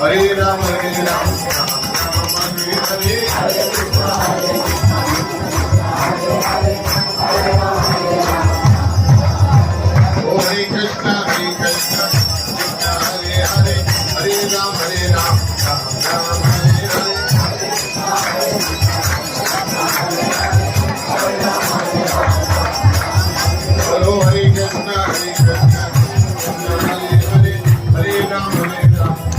Hare Ram, Hare Ram, Hare Krishna, Hare Krishna, Hare Hare, Hare Ram, Hare Ram, Ram Hare Hare. Hello, Hare Krishna, Hare Krishna, Hare Hare, Hare Ram, Hare Ram.